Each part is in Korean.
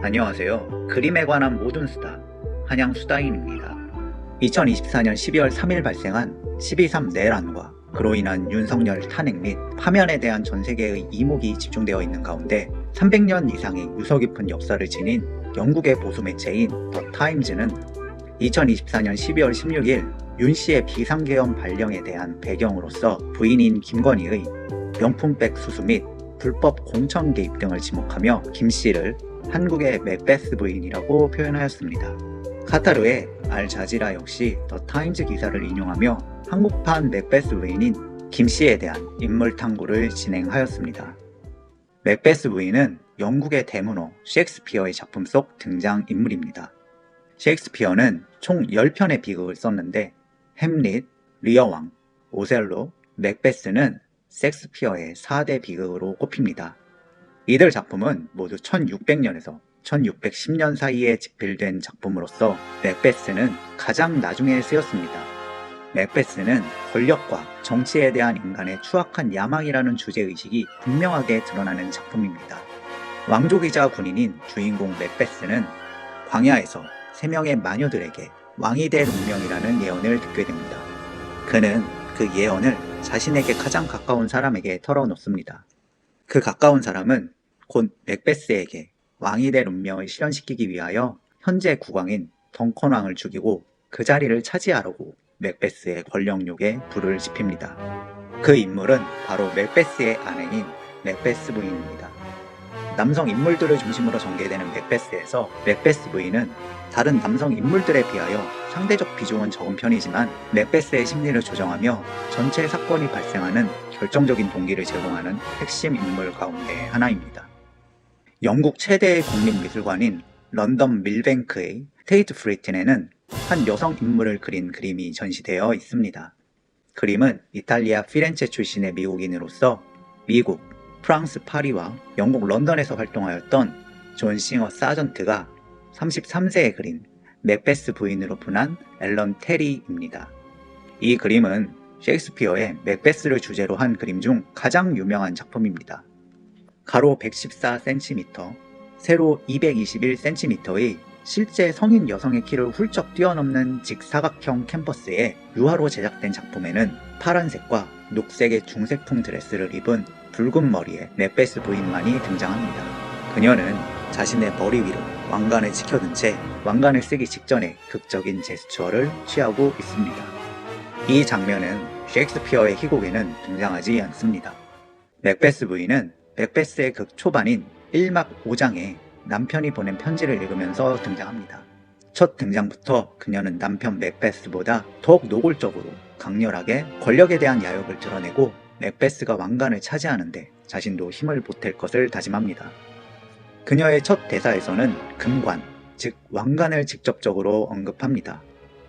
안녕하세요. 그림에 관한 모든 수다, 한양수다인입니다. 2024년 12월 3일 발생한 12.3 내란과 그로 인한 윤석열 탄핵 및 파면에 대한 전 세계의 이목이 집중되어 있는 가운데 300년 이상의 유서 깊은 역사를 지닌 영국의 보수 매체인 더 타임즈는 2024년 12월 16일 윤 씨의 비상계엄 발령에 대한 배경으로서 부인인 김건희의 명품백 수수 및 불법 공천 개입 등을 지목하며 김 씨를 한국의 맥베스 부인이라고 표현하였습니다. 카타르의 알자지라 역시 더 타임즈 기사를 인용하며 한국판 맥베스 부인인 김 씨에 대한 인물 탐구를 진행하였습니다. 맥베스 부인은 영국의 대문호 셰익스피어의 작품 속 등장인물입니다. 셰익스피어는 총 10편의 비극을 썼는데 햄릿, 리어왕, 오셀로, 맥베스는 셰익스피어의 4대 비극으로 꼽힙니다. 이들 작품은 모두 1600년에서 1610년 사이에 집필된 작품으로서 맥베스는 가장 나중에 쓰였습니다. 맥베스는 권력과 정치에 대한 인간의 추악한 야망이라는 주제의식이 분명하게 드러나는 작품입니다. 왕족이자 군인인 주인공 맥베스는 광야에서 3명의 마녀들에게 왕이 될 운명이라는 예언을 듣게 됩니다. 그는 그 예언을 자신에게 가장 가까운 사람에게 털어놓습니다. 그 가까운 사람은 곧 맥베스에게 왕이 될 운명을 실현시키기 위하여 현재 국왕인 덩컨 왕을 죽이고 그 자리를 차지하려고 맥베스의 권력욕에 불을 지핍니다. 그 인물은 바로 맥베스의 아내인 맥베스 부인입니다. 남성 인물들을 중심으로 전개되는 맥베스에서 맥베스 부인은 다른 남성 인물들에 비하여 상대적 비중은 적은 편이지만 맥베스의 심리를 조정하며 전체 사건이 발생하는 결정적인 동기를 제공하는 핵심 인물 가운데 하나입니다. 영국 최대의 국립미술관인 런던 밀뱅크의 테이트 프리튼에는 한 여성 인물을 그린 그림이 전시되어 있습니다. 그림은 이탈리아 피렌체 출신의 미국인으로서 미국, 프랑스 파리와 영국 런던에서 활동하였던 존 싱어 사전트가 33세에 그린 맥베스 부인으로 분한 앨런 테리입니다. 이 그림은 셰익스피어의 맥베스를 주제로 한 그림 중 가장 유명한 작품입니다. 가로 114cm, 세로 221cm의 실제 성인 여성의 키를 훌쩍 뛰어넘는 직사각형 캔버스에 유화로 제작된 작품에는 파란색과 녹색의 중세풍 드레스를 입은 붉은 머리의 맥베스 부인만이 등장합니다. 그녀는 자신의 머리 위로 왕관을 지켜둔 채 왕관을 쓰기 직전에 극적인 제스처를 취하고 있습니다. 이 장면은 셰익스피어의 희곡에는 등장하지 않습니다. 맥베스 부인은 맥베스의 극 초반인 1막 5장에 남편이 보낸 편지를 읽으면서 등장합니다. 첫 등장부터 그녀는 남편 맥베스보다 더욱 노골적으로 강렬하게 권력에 대한 야욕을 드러내고 맥베스가 왕관을 차지하는데 자신도 힘을 보탤 것을 다짐합니다. 그녀의 첫 대사에서는 금관, 즉 왕관을 직접적으로 언급합니다.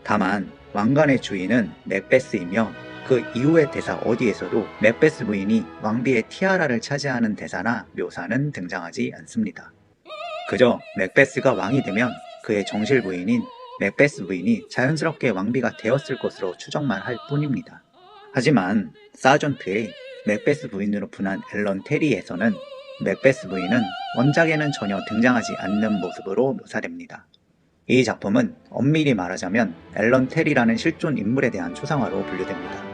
다만 왕관의 주인은 맥베스이며 그 이후의 대사 어디에서도 맥베스 부인이 왕비의 티아라를 차지하는 대사나 묘사는 등장하지 않습니다. 그저 맥베스가 왕이 되면 그의 정실 부인인 맥베스 부인이 자연스럽게 왕비가 되었을 것으로 추정만 할 뿐입니다. 하지만 사전트의 맥베스 부인으로 분한 앨런 테리에서는 맥베스 부인은 원작에는 전혀 등장하지 않는 모습으로 묘사됩니다. 이 작품은 엄밀히 말하자면 앨런 테리라는 실존 인물에 대한 초상화로 분류됩니다.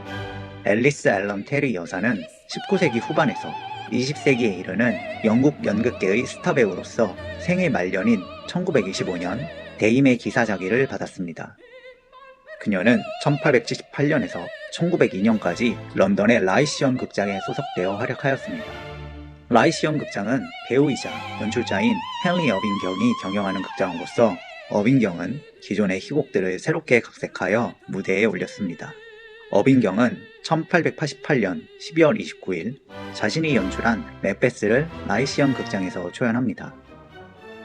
앨리스 앨런 테리 여사는 19세기 후반에서 20세기에 이르는 영국 연극계의 스타 배우로서 생애 말년인 1925년 대임의 기사자기를 받았습니다. 그녀는 1878년에서 1902년까지 런던의 라이시언 극장에 소속되어 활약하였습니다. 라이시언 극장은 배우이자 연출자인 헨리 어빙경이 경영하는 극장으로서 어빙경은 기존의 희곡들을 새롭게 각색하여 무대에 올렸습니다. 어빙경은 1888년 12월 29일 자신이 연출한 맥베스를 라이시언 극장에서 초연합니다.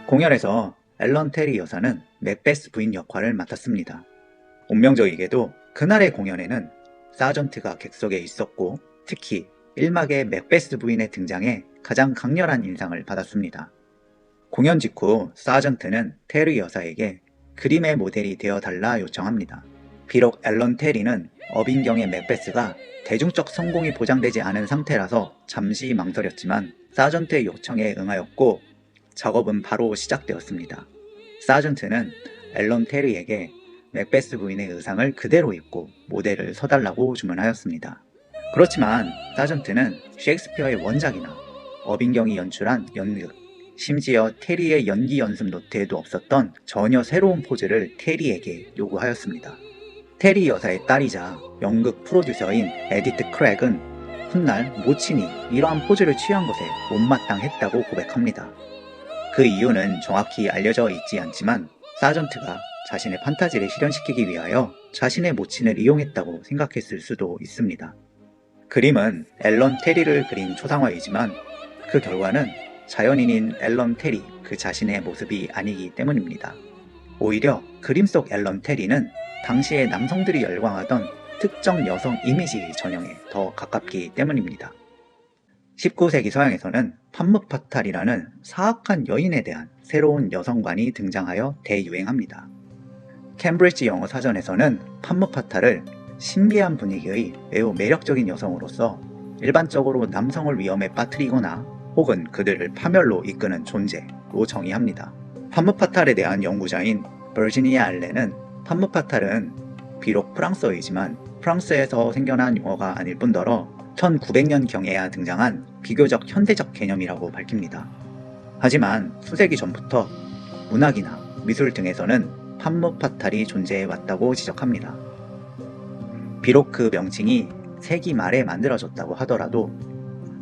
공연에서 앨런 테리 여사는 맥베스 부인 역할을 맡았습니다. 운명적이게도 그날의 공연에는 사전트가 객석에 있었고 특히 1막의 맥베스 부인의 등장에 가장 강렬한 인상을 받았습니다. 공연 직후 사전트는 테리 여사에게 그림의 모델이 되어달라 요청합니다. 비록 앨런 테리는 어빙경의 맥베스가 대중적 성공이 보장되지 않은 상태라서 잠시 망설였지만 사전트의 요청에 응하였고 작업은 바로 시작되었습니다. 사전트는 앨런 테리에게 맥베스 부인의 의상을 그대로 입고 모델을 서달라고 주문하였습니다. 그렇지만 사전트는 셰익스피어의 원작이나 어빙경이 연출한 연극, 심지어 테리의 연기 연습 노트에도 없었던 전혀 새로운 포즈를 테리에게 요구하였습니다. 테리 여사의 딸이자 연극 프로듀서인 에디트 크랙은 훗날 모친이 이러한 포즈를 취한 것에 못마땅했다고 고백합니다. 그 이유는 정확히 알려져 있지 않지만 사전트가 자신의 판타지를 실현시키기 위하여 자신의 모친을 이용했다고 생각했을 수도 있습니다. 그림은 앨런 테리를 그린 초상화이지만 그 결과는 자연인인 앨런 테리 그 자신의 모습이 아니기 때문입니다. 오히려 그림 속 앨런 테리는 당시의 남성들이 열광하던 특정 여성 이미지 전형에 더 가깝기 때문입니다. 19세기 서양에서는 판무파탈이라는 사악한 여인에 대한 새로운 여성관이 등장하여 대유행합니다. 캠브리지 영어 사전에서는 판무파탈을 신비한 분위기의 매우 매력적인 여성으로서 일반적으로 남성을 위험에 빠뜨리거나 혹은 그들을 파멸로 이끄는 존재로 정의합니다. 판무파탈에 대한 연구자인 버지니아 알렌은 판무파탈은 비록 프랑스어이지만 프랑스에서 생겨난 용어가 아닐 뿐더러 1900년경에야 등장한 비교적 현대적 개념이라고 밝힙니다. 하지만 수세기 전부터 문학이나 미술 등에서는 판무파탈이 존재해 왔다고 지적합니다. 비록 그 명칭이 세기 말에 만들어졌다고 하더라도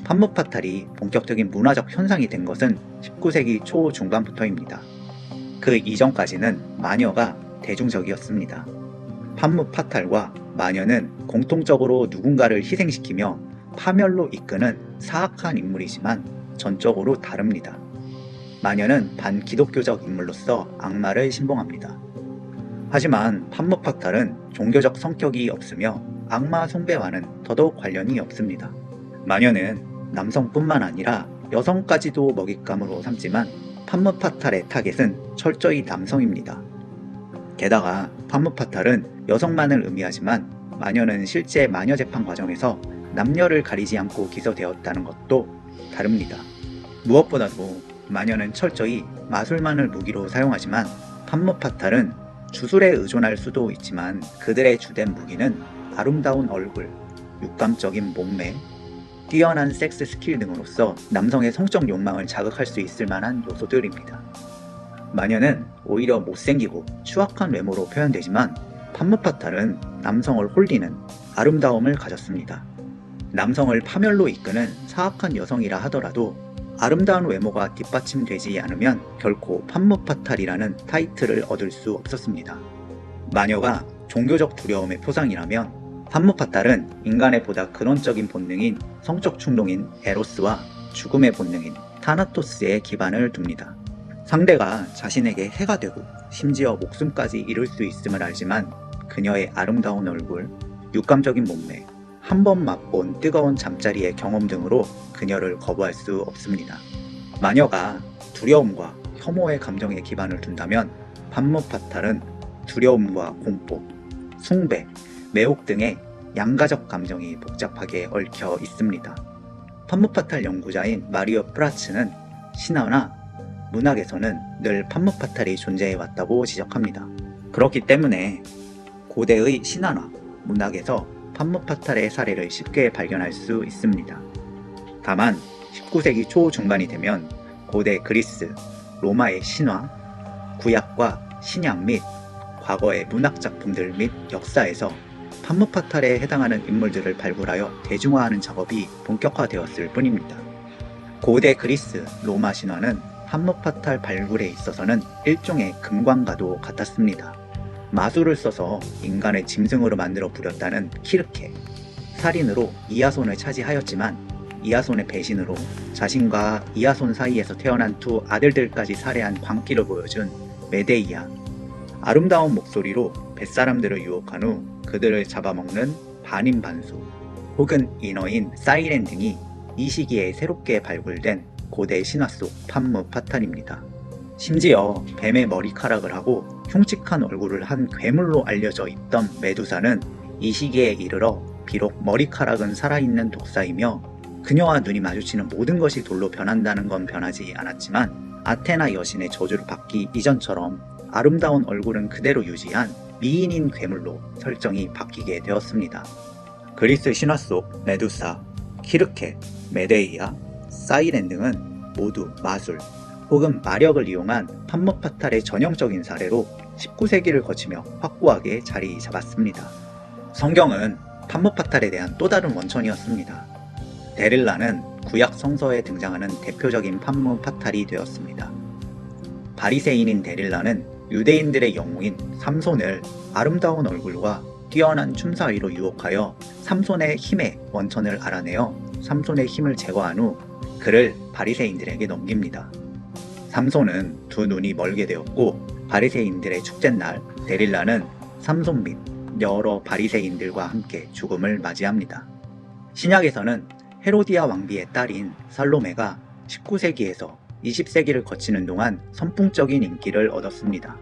판무파탈이 본격적인 문화적 현상이 된 것은 19세기 초중반부터입니다. 그 이전까지는 마녀가 대중적이었습니다. 판무파탈과 마녀는 공통적으로 누군가를 희생시키며 파멸로 이끄는 사악한 인물이지만 전적으로 다릅니다. 마녀는 반기독교적 인물로서 악마를 신봉합니다. 하지만 판무파탈은 종교적 성격이 없으며 악마 숭배와는 더더욱 관련이 없습니다. 마녀는 남성뿐만 아니라 여성까지도 먹잇감으로 삼지만 판무파탈의 타겟은 철저히 남성입니다. 게다가 판무파탈은 여성만을 의미하지만 마녀는 실제 마녀 재판 과정에서 남녀를 가리지 않고 기소되었다는 것도 다릅니다. 무엇보다도 마녀는 철저히 마술만을 무기로 사용하지만 판무파탈은 주술에 의존할 수도 있지만 그들의 주된 무기는 아름다운 얼굴, 육감적인 몸매, 뛰어난 섹스 스킬 등으로서 남성의 성적 욕망을 자극할 수 있을 만한 요소들입니다. 마녀는 오히려 못생기고 추악한 외모로 표현되지만 판무파탈은 남성을 홀리는 아름다움을 가졌습니다. 남성을 파멸로 이끄는 사악한 여성이라 하더라도 아름다운 외모가 뒷받침되지 않으면 결코 판무파탈이라는 타이틀을 얻을 수 없었습니다. 마녀가 종교적 두려움의 표상이라면 판무파탈은 인간의 보다 근원적인 본능인 성적 충동인 에로스와 죽음의 본능인 타나토스에 기반을 둡니다. 상대가 자신에게 해가 되고 심지어 목숨까지 잃을 수 있음을 알지만 그녀의 아름다운 얼굴, 육감적인 몸매, 한 번 맛본 뜨거운 잠자리의 경험 등으로 그녀를 거부할 수 없습니다. 마녀가 두려움과 혐오의 감정에 기반을 둔다면 판무파탈은 두려움과 공포, 숭배, 매혹 등의 양가적 감정이 복잡하게 얽혀 있습니다. 판무파탈 연구자인 마리오 프라츠는 신화나 문학에서는 늘 판무파탈이 존재해 왔다고 지적합니다. 그렇기 때문에 고대의 신화나 문학에서 판무파탈의 사례를 쉽게 발견할 수 있습니다. 다만 19세기 초중반이 되면 고대 그리스, 로마의 신화, 구약과 신약 및 과거의 문학 작품들 및 역사에서 판무파탈에 해당하는 인물들을 발굴하여 대중화하는 작업이 본격화되었을 뿐입니다. 고대 그리스, 로마 신화는 판무파탈 발굴에 있어서는 일종의 금광과도 같았습니다. 마술을 써서 인간을 짐승으로 만들어 부렸다는 키르케, 살인으로 이아손을 차지하였지만 이아손의 배신으로 자신과 이아손 사이에서 태어난 두 아들들까지 살해한 광기를 보여준 메데이아, 아름다운 목소리로 뱃사람들을 유혹한 후 그들을 잡아먹는 반인반수 혹은 인어인 사이렌 등이 이 시기에 새롭게 발굴된 고대 신화 속 판무파탈입니다. 심지어 뱀의 머리카락을 하고 흉측한 얼굴을 한 괴물로 알려져 있던 메두사는 이 시기에 이르러 비록 머리카락은 살아있는 독사이며 그녀와 눈이 마주치는 모든 것이 돌로 변한다는 건 변하지 않았지만 아테나 여신의 저주를 받기 이전처럼 아름다운 얼굴은 그대로 유지한 미인인 괴물로 설정이 바뀌게 되었습니다. 그리스 신화 속 메두사, 키르케, 메데이아, 사이렌 등은 모두 마술 혹은 마력을 이용한 판무파탈의 전형적인 사례로 19세기를 거치며 확고하게 자리 잡았습니다. 성경은 판무파탈에 대한 또 다른 원천이었습니다. 데릴라는 구약 성서에 등장하는 대표적인 판무파탈이 되었습니다. 바리새인인 데릴라는 유대인들의 영웅인 삼손을 아름다운 얼굴과 뛰어난 춤사위로 유혹하여 삼손의 힘의 원천을 알아내어 삼손의 힘을 제거한 후 그를 바리새인들에게 넘깁니다. 삼손은 두 눈이 멀게 되었고 바리새인들의 축제날 데릴라는 삼손 및 여러 바리새인들과 함께 죽음을 맞이합니다. 신약에서는 헤로디아 왕비의 딸인 살로메가 19세기에서 20세기를 거치는 동안 선풍적인 인기를 얻었습니다.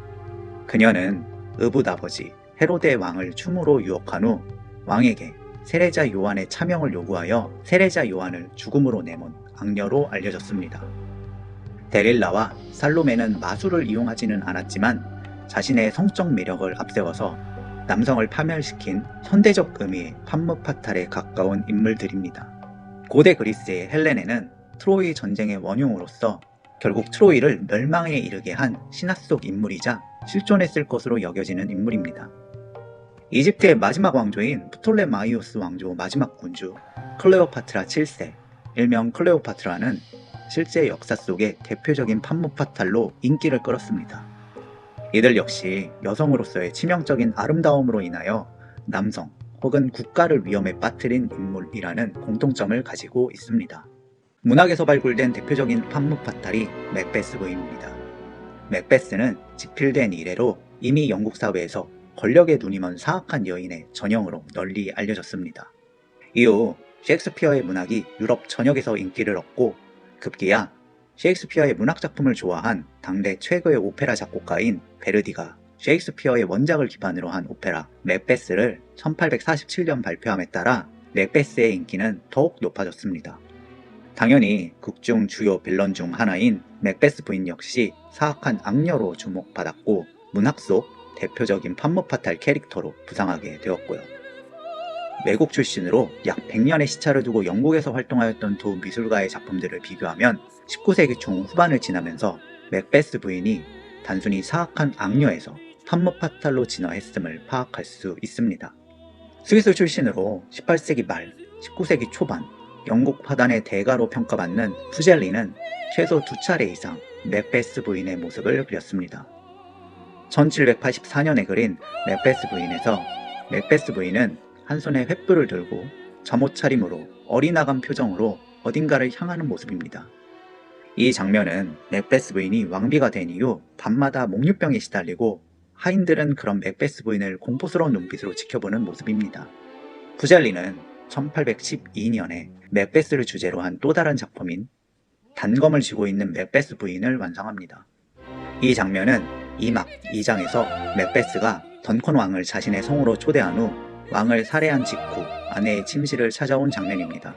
그녀는 의붓 아버지 헤로데 왕을 춤으로 유혹한 후 왕에게 세례자 요한의 차명을 요구하여 세례자 요한을 죽음으로 내몬 악녀로 알려졌습니다. 데릴라와 살로메는 마술을 이용하지는 않았지만 자신의 성적 매력을 앞세워서 남성을 파멸시킨 현대적 의미의 판무파탈에 가까운 인물들입니다. 고대 그리스의 헬레네는 트로이 전쟁의 원흉으로서 결국 트로이를 멸망에 이르게 한 신화 속 인물이자 실존했을 것으로 여겨지는 인물입니다. 이집트의 마지막 왕조인 프톨레마이오스 왕조 마지막 군주 클레오파트라 7세, 일명 클레오파트라는 실제 역사 속의 대표적인 판무파탈로 인기를 끌었습니다. 이들 역시 여성으로서의 치명적인 아름다움으로 인하여 남성 혹은 국가를 위험에 빠뜨린 인물이라는 공통점을 가지고 있습니다. 문학에서 발굴된 대표적인 판무파탈이 맥베스 부인입니다. 맥베스는 집필된 이래로 이미 영국 사회에서 권력에 눈이 먼 사악한 여인의 전형으로 널리 알려졌습니다. 이후 셰익스피어의 문학이 유럽 전역에서 인기를 얻고 급기야 셰익스피어의 문학작품을 좋아한 당대 최고의 오페라 작곡가인 베르디가 셰익스피어의 원작을 기반으로 한 오페라 맥베스를 1847년 발표함에 따라 맥베스의 인기는 더욱 높아졌습니다. 당연히 극중 주요 빌런 중 하나인 맥베스 부인 역시 사악한 악녀로 주목받았고 문학 속 대표적인 판무파탈 캐릭터로 부상하게 되었고요. 외국 출신으로 약 100년의 시차를 두고 영국에서 활동하였던 두 미술가의 작품들을 비교하면 19세기 중 후반을 지나면서 맥베스 부인이 단순히 사악한 악녀에서 판무파탈로 진화했음을 파악할 수 있습니다. 스위스 출신으로 18세기 말, 19세기 초반 영국 화단의 대가로 평가받는 푸젤리는 최소 2차례 이상 맥베스 부인의 모습을 그렸습니다. 1784년에 그린 맥베스 부인에서 맥베스 부인은 한 손에 횃불을 들고 잠옷 차림으로 어리나간 표정으로 어딘가를 향하는 모습입니다. 이 장면은 맥베스 부인이 왕비가 된 이후 밤마다 목류병에 시달리고 하인들은 그런 맥베스 부인을 공포스러운 눈빛으로 지켜보는 모습입니다. 푸젤리는 1812년에 맥베스를 주제로 한 또 다른 작품인 단검을 쥐고 있는 맥베스 부인을 완성합니다. 이 장면은 2막 2장에서 맥베스가 던컨 왕을 자신의 성으로 초대한 후 왕을 살해한 직후 아내의 침실을 찾아온 장면입니다.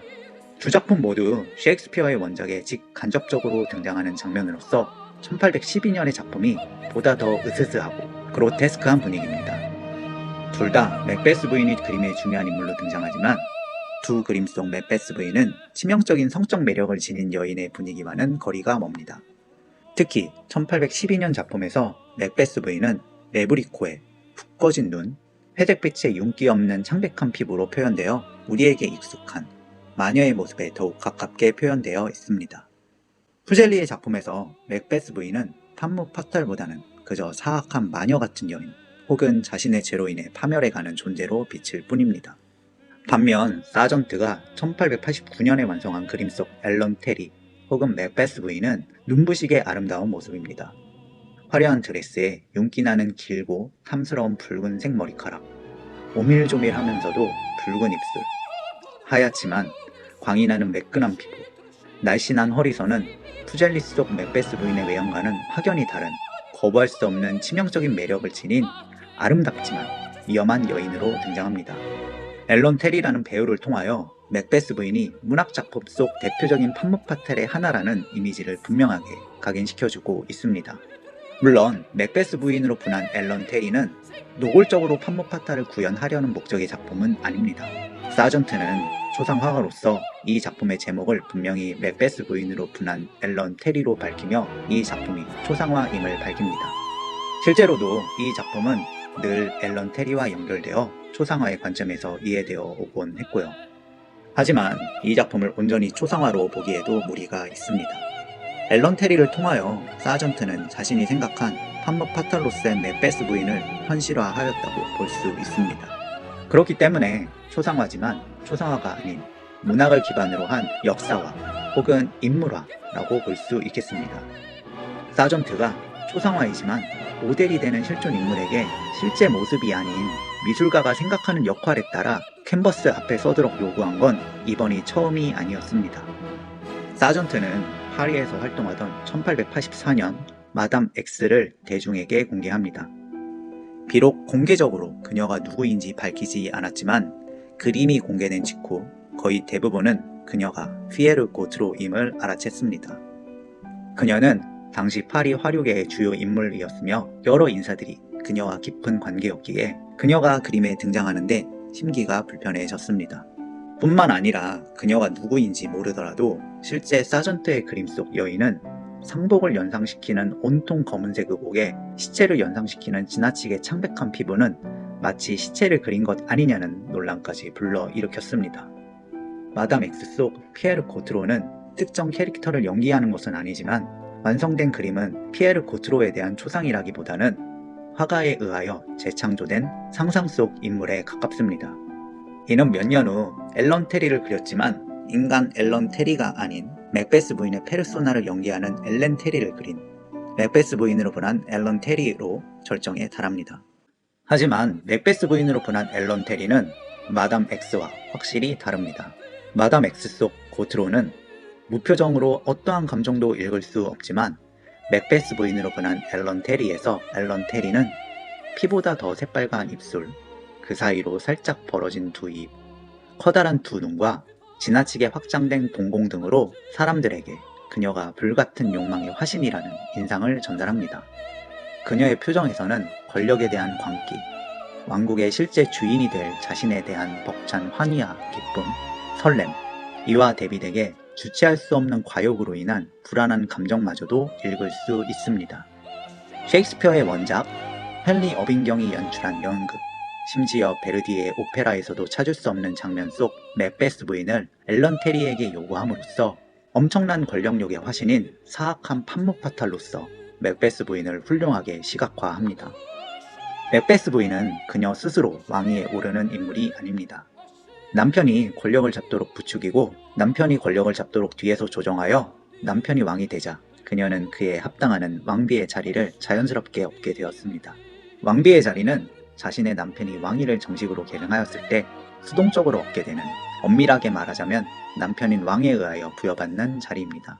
두 작품 모두 셰익스피어의 원작에 직간접적으로 등장하는 장면으로서 1812년의 작품이 보다 더 으스스하고 그로테스크한 분위기입니다. 둘 다 맥베스 부인이 그림의 중요한 인물로 등장하지만 두 그림 속 맥베스 부인은 치명적인 성적 매력을 지닌 여인의 분위기와는 거리가 멉니다. 특히 1812년 작품에서 맥베스 부인은 레브리코의 훅 꺼진 눈, 회색빛의 윤기 없는 창백한 피부로 표현되어 우리에게 익숙한 마녀의 모습에 더욱 가깝게 표현되어 있습니다. 푸젤리의 작품에서 맥베스 부인은 판무파탈보다는 그저 사악한 마녀 같은 여인 혹은 자신의 죄로 인해 파멸해가는 존재로 비칠 뿐입니다. 반면 사전트가 1889년에 완성한 그림 속 앨런 테리 혹은 맥베스 부인은 눈부시게 아름다운 모습입니다. 화려한 드레스에 윤기 나는 길고 탐스러운 붉은색 머리카락, 오밀조밀하면서도 붉은 입술, 하얗지만 광이 나는 매끈한 피부, 날씬한 허리선은 푸젤리 속 맥베스 부인의 외양과는 확연히 다른 거부할 수 없는 치명적인 매력을 지닌 아름답지만 위험한 여인으로 등장합니다. 앨런 테리라는 배우를 통하여 맥베스 부인이 문학작품 속 대표적인 판무파텔의 하나라는 이미지를 분명하게 각인시켜주고 있습니다. 물론 맥베스 부인으로 분한 앨런 테리는 노골적으로 판무파탈을 구현하려는 목적의 작품은 아닙니다. 사전트는 초상화가로서 이 작품의 제목을 분명히 맥베스 부인으로 분한 앨런 테리로 밝히며 이 작품이 초상화임을 밝힙니다. 실제로도 이 작품은 늘 앨런 테리와 연결되어 초상화의 관점에서 이해되어 오곤 했고요. 하지만 이 작품을 온전히 초상화로 보기에도 무리가 있습니다. 앨런 테리를 통하여 사전트는 자신이 생각한 판무파탈로스의 맥베스 부인을 현실화하였다고 볼 수 있습니다. 그렇기 때문에 초상화지만 초상화가 아닌 문학을 기반으로 한 역사화 혹은 인물화라고 볼 수 있겠습니다. 사전트가 초상화이지만 모델이 되는 실존 인물에게 실제 모습이 아닌 미술가가 생각하는 역할에 따라 캔버스 앞에 서도록 요구한 건 이번이 처음이 아니었습니다. 사전트는 파리에서 활동하던 1884년 마담 X를 대중에게 공개합니다. 비록 공개적으로 그녀가 누구인지 밝히지 않았지만 그림이 공개된 직후 거의 대부분은 그녀가 피에르 고트로임을 알아챘습니다. 그녀는 당시 파리 화류계의 주요 인물이었으며 여러 인사들이 그녀와 깊은 관계였기에 그녀가 그림에 등장하는데 심기가 불편해졌습니다. 뿐만 아니라 그녀가 누구인지 모르더라도 실제 사전트의 그림 속 여인은 상복을 연상시키는 온통 검은색 의복에 시체를 연상시키는 지나치게 창백한 피부는 마치 시체를 그린 것 아니냐는 논란까지 불러일으켰습니다. 마담 X 속 피에르 고트로는 특정 캐릭터를 연기하는 것은 아니지만 완성된 그림은 피에르 고트로에 대한 초상이라기보다는 화가에 의하여 재창조된 상상 속 인물에 가깝습니다. 이는 몇 년 후 앨런 테리를 그렸지만 인간 앨런 테리가 아닌 맥베스 부인의 페르소나를 연기하는 엘렌 테리를 그린 맥베스 부인으로 분한 앨런 테리로 절정에 달합니다. 하지만 맥베스 부인으로 분한 앨런 테리는 마담 X와 확실히 다릅니다. 마담 X 속 고트로는 무표정으로 어떠한 감정도 읽을 수 없지만 맥베스 부인으로 분한 앨런 테리에서 앨런 테리는 피보다 더 새빨간 입술, 그 사이로 살짝 벌어진 두 입, 커다란 두 눈과 지나치게 확장된 동공 등으로 사람들에게 그녀가 불같은 욕망의 화신이라는 인상을 전달합니다. 그녀의 표정에서는 권력에 대한 광기, 왕국의 실제 주인이 될 자신에 대한 벅찬 환희와 기쁨, 설렘, 이와 대비되게 주체할 수 없는 과욕으로 인한 불안한 감정마저도 읽을 수 있습니다. 셰익스피어의 원작, 헨리 어빙경이 연출한 연극, 심지어 베르디의 오페라에서도 찾을 수 없는 장면 속 맥베스 부인을 앨런 테리에게 요구함으로써 엄청난 권력욕의 화신인 사악한 판무파탈로서 맥베스 부인을 훌륭하게 시각화합니다. 맥베스 부인은 그녀 스스로 왕위에 오르는 인물이 아닙니다. 남편이 권력을 잡도록 부추기고 남편이 권력을 잡도록 뒤에서 조정하여 남편이 왕이 되자 그녀는 그에 합당하는 왕비의 자리를 자연스럽게 얻게 되었습니다. 왕비의 자리는 자신의 남편이 왕위를 정식으로 계승하였을 때 수동적으로 얻게 되는, 엄밀하게 말하자면 남편인 왕에 의하여 부여받는 자리입니다.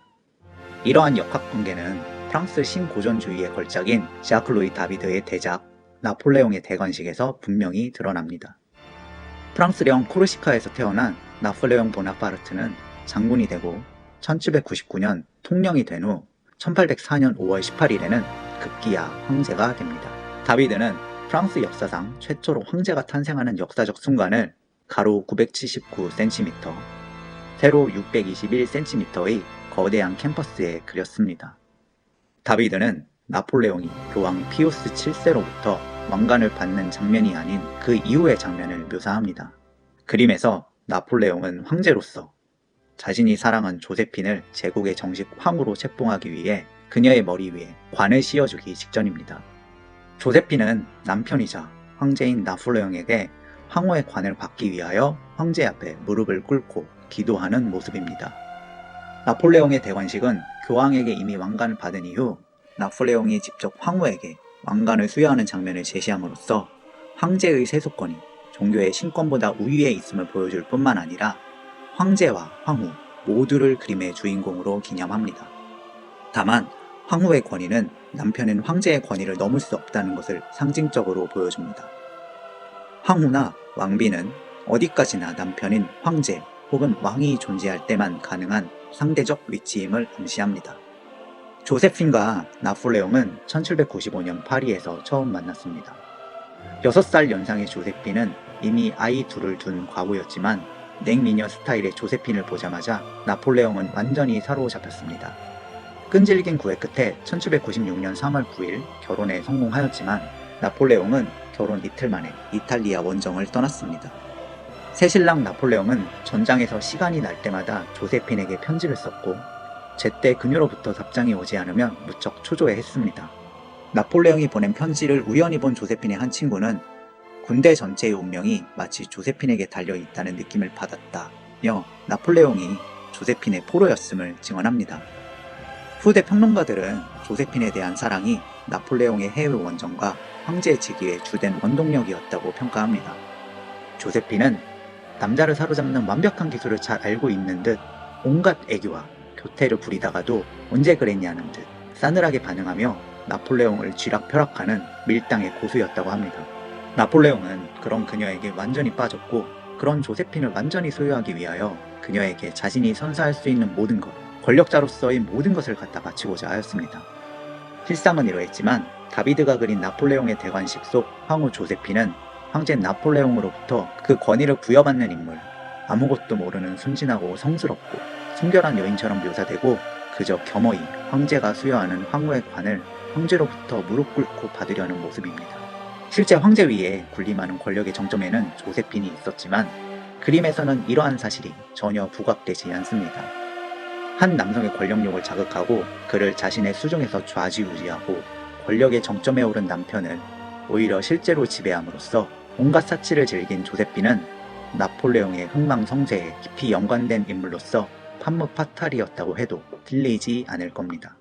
이러한 역학관계는 프랑스 신고전주의의 걸작인 ዣ크 루이 다비드의 대작 나폴레옹의 대관식에서 분명히 드러납니다. 프랑스령 코르시카에서 태어난 나폴레옹 보나파르트는 장군이 되고 1799년 통령이 된 후 1804년 5월 18일에는 급기야 황제가 됩니다. 다비드는 프랑스 역사상 최초로 황제가 탄생하는 역사적 순간을 가로 979cm, 세로 621cm의 거대한 캔버스에 그렸습니다. 다비드는 나폴레옹이 교황 피우스 7세로부터 왕관을 받는 장면이 아닌 그 이후의 장면을 묘사합니다. 그림에서 나폴레옹은 황제로서 자신이 사랑한 조세핀을 제국의 정식 황후로 책봉하기 위해 그녀의 머리 위에 관을 씌워주기 직전입니다. 조세핀은 남편이자 황제인 나폴레옹에게 황후의 관을 받기 위하여 황제 앞에 무릎을 꿇고 기도하는 모습입니다. 나폴레옹의 대관식은 교황에게 이미 왕관을 받은 이후 나폴레옹이 직접 황후에게 왕관을 수여하는 장면을 제시함으로써 황제의 세속권이 종교의 신권보다 우위에 있음을 보여줄 뿐만 아니라 황제와 황후 모두를 그림의 주인공으로 기념합니다. 다만 황후의 권위는 남편인 황제의 권위를 넘을 수 없다는 것을 상징적으로 보여줍니다. 황후나 왕비는 어디까지나 남편인 황제 혹은 왕이 존재할 때만 가능한 상대적 위치임을 암시합니다. 조세핀과 나폴레옹은 1795년 파리에서 처음 만났습니다. 6살 연상의 조세핀은 이미 아이 둘을 둔 과부였지만 냉미녀 스타일의 조세핀을 보자마자 나폴레옹은 완전히 사로잡혔습니다. 끈질긴 구애 끝에 1796년 3월 9일 결혼에 성공하였지만 나폴레옹은 결혼 이틀 만에 이탈리아 원정을 떠났습니다. 새신랑 나폴레옹은 전장에서 시간이 날 때마다 조세핀에게 편지를 썼고 제때 그녀로부터 답장이 오지 않으면 무척 초조해했습니다. 나폴레옹이 보낸 편지를 우연히 본 조세핀의 한 친구는 군대 전체의 운명이 마치 조세핀에게 달려있다는 느낌을 받았다며 나폴레옹이 조세핀의 포로였음을 증언합니다. 후대 평론가들은 조세핀에 대한 사랑이 나폴레옹의 해외 원정과 황제 즉위의 주된 원동력이었다고 평가합니다. 조세핀은 남자를 사로잡는 완벽한 기술을 잘 알고 있는 듯 온갖 애교와 교태를 부리다가도 언제 그랬냐는 듯 싸늘하게 반응하며 나폴레옹을 쥐락펴락하는 밀당의 고수였다고 합니다. 나폴레옹은 그런 그녀에게 완전히 빠졌고 그런 조세핀을 완전히 소유하기 위하여 그녀에게 자신이 선사할 수 있는 모든 것, 권력자로서의 모든 것을 갖다 바치고자 하였습니다. 실상은 이러했지만 다비드가 그린 나폴레옹의 대관식 속 황후 조세핀은 황제 나폴레옹으로부터 그 권위를 부여받는 인물, 아무것도 모르는 순진하고 성스럽고 순결한 여인처럼 묘사되고 그저 겸허히 황제가 수여하는 황후의 관을 황제로부터 무릎 꿇고 받으려는 모습입니다. 실제 황제 위에 군림하는 권력의 정점에는 조세핀이 있었지만 그림에서는 이러한 사실이 전혀 부각되지 않습니다. 한 남성의 권력욕을 자극하고 그를 자신의 수중에서 좌지우지하고 권력의 정점에 오른 남편을 오히려 실제로 지배함으로써 온갖 사치를 즐긴 조세핀은 나폴레옹의 흥망성쇠에 깊이 연관된 인물로서 판무파탈이었다고 해도 틀리지 않을 겁니다.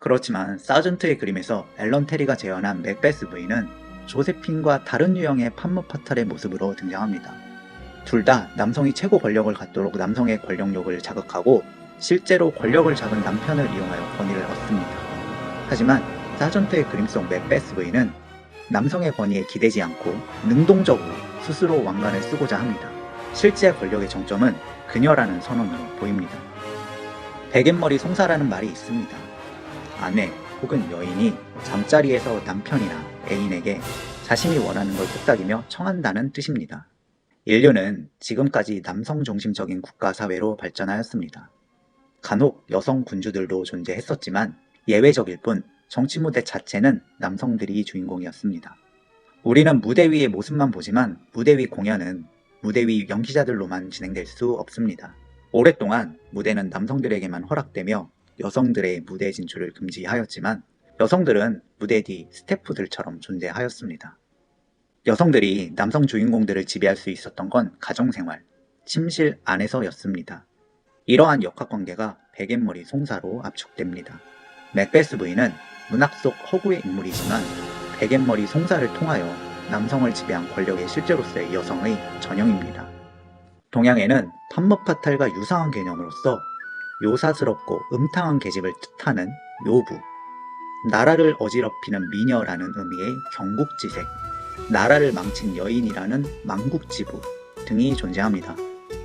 그렇지만 사전트의 그림에서 앨런 테리가 재현한 맥베스 부인은 조세핀과 다른 유형의 판무파탈의 모습으로 등장합니다. 둘 다 남성이 최고 권력을 갖도록 남성의 권력욕을 자극하고 실제로 권력을 잡은 남편을 이용하여 권위를 얻습니다. 하지만 사전트의 그림 속 맥베스 부인은 남성의 권위에 기대지 않고 능동적으로 스스로 왕관을 쓰고자 합니다. 실제 권력의 정점은 그녀라는 선언으로 보입니다. 베갯머리 송사라는 말이 있습니다. 아내 혹은 여인이 잠자리에서 남편이나 애인에게 자신이 원하는 걸 속삭이며 청한다는 뜻입니다. 인류는 지금까지 남성 중심적인 국가 사회로 발전하였습니다. 간혹 여성 군주들도 존재했었지만 예외적일 뿐 정치 무대 자체는 남성들이 주인공이었습니다. 우리는 무대 위의 모습만 보지만 무대 위 공연은 무대 위 연기자들로만 진행될 수 없습니다. 오랫동안 무대는 남성들에게만 허락되며 여성들의 무대 진출을 금지하였지만 여성들은 무대 뒤 스태프들처럼 존재하였습니다. 여성들이 남성 주인공들을 지배할 수 있었던 건 가정생활, 침실 안에서였습니다. 이러한 역학관계가 베갯머리 송사로 압축됩니다. 맥베스 부인은 문학 속 허구의 인물이지만 베갯머리 송사를 통하여 남성을 지배한 권력의 실제로서의 여성의 전형입니다. 동양에는 판무파탈과 유사한 개념으로서 요사스럽고 음탕한 계집을 뜻하는 요부, 나라를 어지럽히는 미녀라는 의미의 경국지색, 나라를 망친 여인이라는 망국지부 등이 존재합니다.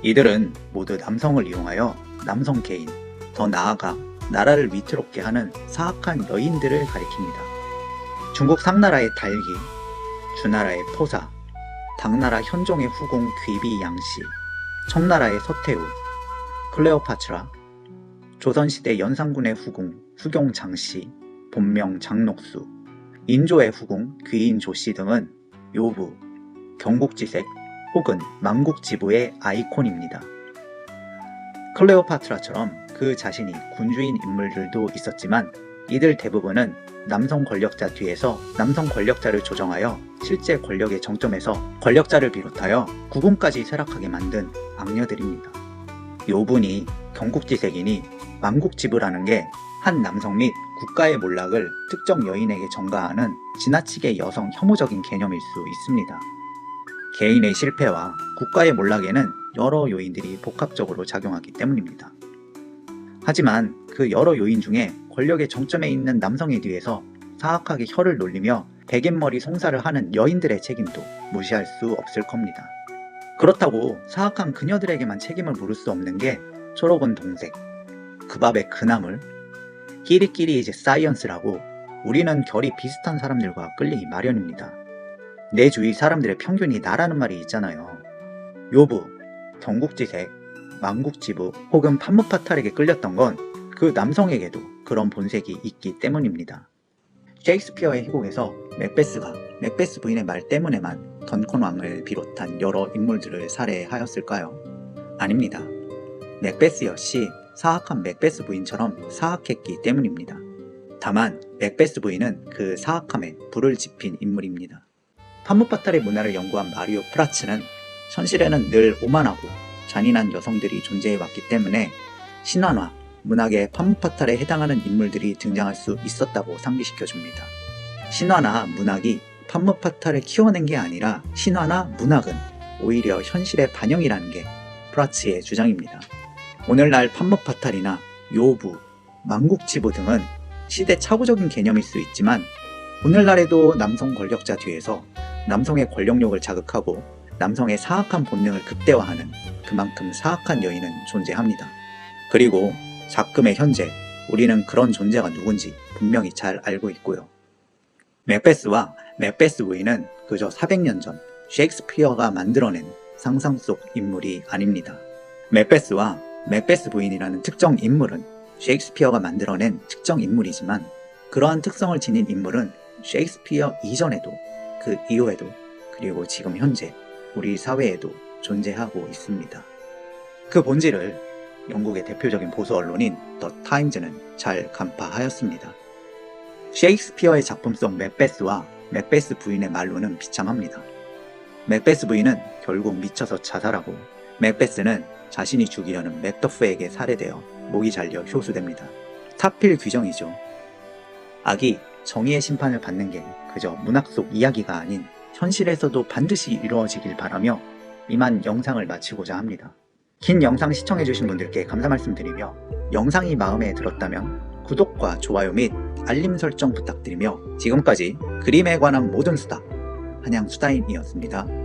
이들은 모두 남성을 이용하여 남성 개인, 더 나아가 나라를 위태롭게 하는 사악한 여인들을 가리킵니다. 중국 상나라의 달기, 주나라의 포사, 당나라 현종의 후궁 귀비 양씨, 청나라의 서태후, 클레오파트라, 조선시대 연산군의 후궁 후경 장씨, 본명 장녹수, 인조의 후궁 귀인 조씨 등은 요부, 경국지색 혹은 망국지부의 아이콘입니다. 클레오파트라처럼 그 자신이 군주인 인물들도 있었지만 이들 대부분은 남성 권력자 뒤에서 남성 권력자를 조정하여 실제 권력의 정점에서 권력자를 비롯하여 국군까지 쇠락하게 만든 악녀들입니다. 요분이 경국지색이니 망국지부라는 게 한 남성 및 국가의 몰락을 특정 여인에게 전가하는 지나치게 여성 혐오적인 개념일 수 있습니다. 개인의 실패와 국가의 몰락에는 여러 요인들이 복합적으로 작용하기 때문입니다. 하지만 그 여러 요인 중에 권력의 정점에 있는 남성의 뒤에서 사악하게 혀를 놀리며 베갯머리 송사를 하는 여인들의 책임도 무시할 수 없을 겁니다. 그렇다고 사악한 그녀들에게만 책임을 물을 수 없는 게 초록은 동색, 그 밥의 그나물, 끼리끼리 이제 사이언스라고 우리는 결이 비슷한 사람들과 끌리기 마련입니다. 내 주위 사람들의 평균이 나라는 말이 있잖아요. 요부, 경국지색, 망국지부 혹은 판무파탈에게 끌렸던 건 그 남성에게도 그런 본색이 있기 때문입니다. 셰익스피어의 희곡에서 맥베스가 맥베스 부인의 말 때문에만 던컨 왕을 비롯한 여러 인물들을 살해하였을까요? 아닙니다. 맥베스 역시 사악한 맥베스 부인처럼 사악했기 때문입니다. 다만 맥베스 부인은 그 사악함에 불을 지핀 인물입니다. 판무파탈의 문화를 연구한 마리오 프라츠는 현실에는 늘 오만하고 잔인한 여성들이 존재해왔기 때문에 신화나 문학의 판무파탈에 해당하는 인물들이 등장할 수 있었다고 상기시켜줍니다. 신화나 문학이 판무파탈을 키워낸 게 아니라 신화나 문학은 오히려 현실의 반영이라는 게 프라츠의 주장입니다. 오늘날 판무파탈이나 요부, 망국지부 등은 시대착오적인 개념일 수 있지만 오늘날에도 남성 권력자 뒤에서 남성의 권력욕을 자극하고 남성의 사악한 본능을 극대화하는 그만큼 사악한 여인은 존재합니다. 그리고 작금의 현재 우리는 그런 존재가 누군지 분명히 잘 알고 있고요. 맥베스와 맥베스 부인은 그저 400년 전 셰익스피어가 만들어낸 상상 속 인물이 아닙니다. 맥베스와 맥베스 부인이라는 특정 인물은 셰익스피어가 만들어낸 특정 인물이지만 그러한 특성을 지닌 인물은 셰익스피어 이전에도 그 이후에도 그리고 지금 현재 우리 사회에도 존재하고 있습니다. 그 본질을 영국의 대표적인 보수 언론인 더 타임즈는 잘 간파하였습니다. 셰익스피어의 작품 속 맥베스와 맥베스 부인의 말로는 비참합니다. 맥베스 부인은 결국 미쳐서 자살하고 맥베스는 자신이 죽이려는 맥더프에게 살해되어 목이 잘려 효수됩니다. 타필 규정이죠. 악이 정의의 심판을 받는 게 그저 문학 속 이야기가 아닌 현실에서도 반드시 이루어지길 바라며 이만 영상을 마치고자 합니다. 긴 영상 시청해주신 분들께 감사 말씀드리며 영상이 마음에 들었다면 구독과 좋아요 및 알림 설정 부탁드리며 지금까지 그림에 관한 모든 수다 한양수다인이었습니다.